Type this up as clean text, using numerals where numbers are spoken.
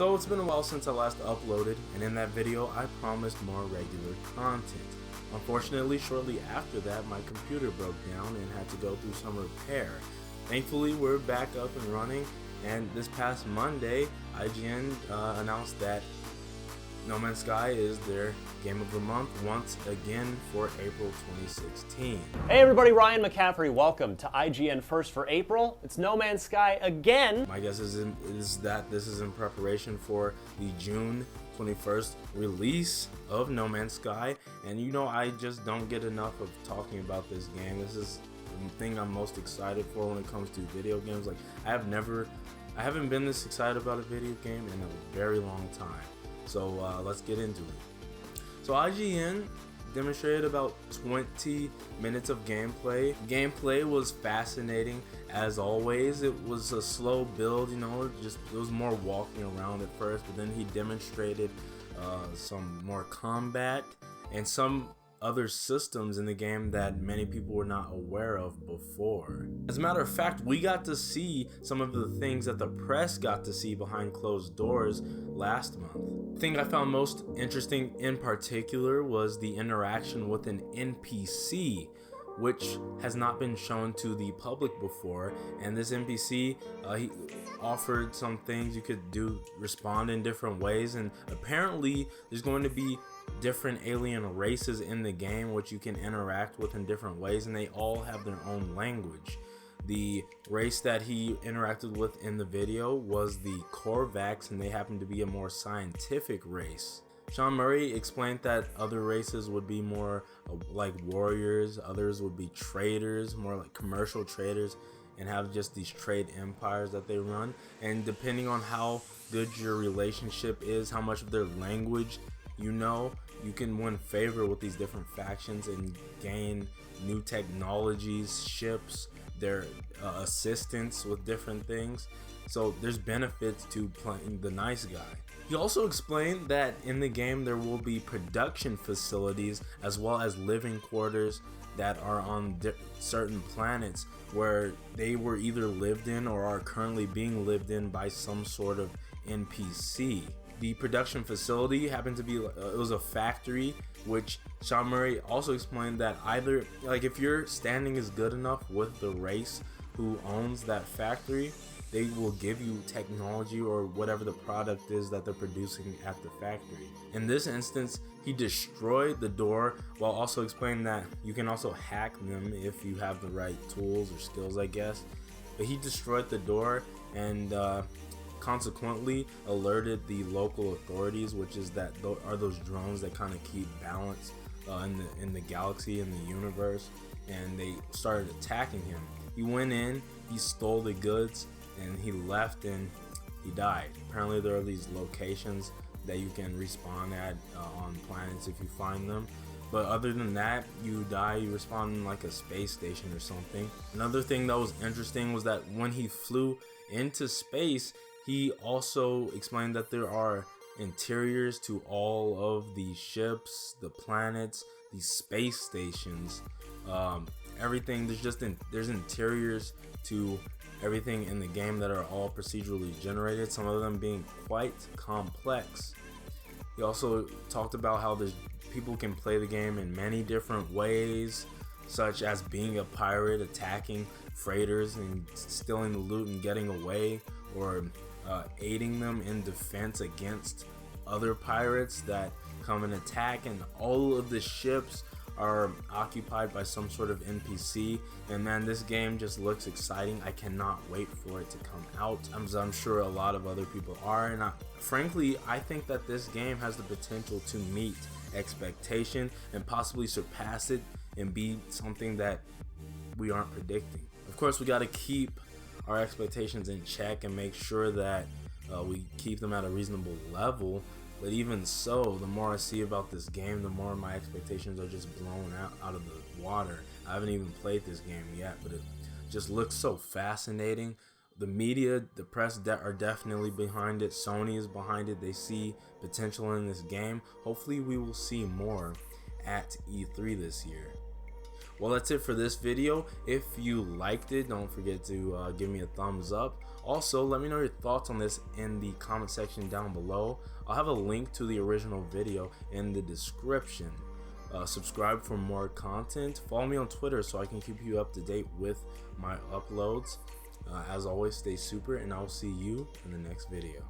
So it's been a while since I last uploaded, and in that video I promised more regular content. Unfortunately, shortly after that my computer broke down and had to go through some repair. Thankfully we're back up and running, and this past Monday IGN announced that No Man's Sky is their Game of the Month once again for April 2016. Hey everybody, Ryan McCaffrey. Welcome to IGN First for April. It's No Man's Sky again. My guess is that this is in preparation for the June 21st release of No Man's Sky. And you know, I just don't get enough of talking about this game. This is the thing I'm most excited for when it comes to video games. Like, I haven't been this excited about a video game in a very long time. So let's get into it. So IGN demonstrated about 20 minutes of gameplay. Gameplay was fascinating as always. It was a slow build, you know, it was more walking around at first, but then he demonstrated some more combat and some other systems in the game that many people were not aware of before. As a matter of fact, we got to see some of the things that the press got to see behind closed doors last month. The thing I found most interesting in particular was the interaction with an NPC, which has not been shown to the public before. And this NPC, he offered some things you could do, respond in different ways, and apparently there's going to be different alien races in the game which you can interact with in different ways, and they all have their own language. The race that he interacted with in the video was the Korvax, and they happen to be a more scientific race. Sean Murray explained that other races would be more like warriors, others would be traders, more like commercial traders, and have just these trade empires that they run. And depending on how good your relationship is, how much of their language you know, you can win favor with these different factions and gain new technologies, ships, their assistance with different things. So there's benefits to playing the nice guy. He also explained that in the game there will be production facilities as well as living quarters that are on certain planets where they were either lived in or are currently being lived in by some sort of NPC. The production facility happened to be, it was a factory, which Sean Murray also explained that either, like, if your standing is good enough with the race who owns that factory, they will give you technology or whatever the product is that they're producing at the factory. In this instance, he destroyed the door while also explaining that you can also hack them if you have the right tools or skills, I guess. But he destroyed the door and consequently alerted the local authorities, which is that are those drones that kind of keep balance in the galaxy, in the universe, and they started attacking him. He went in, he stole the goods, and he left, and he died. Apparently there are these locations that you can respawn at on planets if you find them, but other than that, you die, you respawn in like a space station or something. Another thing that was interesting was that when he flew into space, he also explained that there are interiors to all of the ships, the planets, the space stations, everything. There's interiors to everything in the game that are all procedurally generated, some of them being quite complex. He also talked about how people can play the game in many different ways, such as being a pirate, attacking freighters and stealing the loot and getting away, or aiding them in defense against other pirates that come and attack. And all of the ships are occupied by some sort of NPC, and man, this game just looks exciting. I cannot wait for it to come out. I'm sure a lot of other people are, and frankly I think that this game has the potential to meet expectation and possibly surpass it and be something that we aren't predicting. Of course, we got to keep our expectations in check and make sure that we keep them at a reasonable level. But even so, the more I see about this game, the more my expectations are just blown out of the water. I haven't even played this game yet, but it just looks so fascinating. The media, the press are definitely behind it. Sony is behind it. They see potential in this game. Hopefully we will see more at E3 this year. Well, that's it for this video. If you liked it, don't forget to give me a thumbs up. Also, let me know your thoughts on this in the comment section down below. I'll have a link to the original video in the description. Subscribe for more content. Follow me on Twitter so I can keep you up to date with my uploads. As always, stay super, and I'll see you in the next video.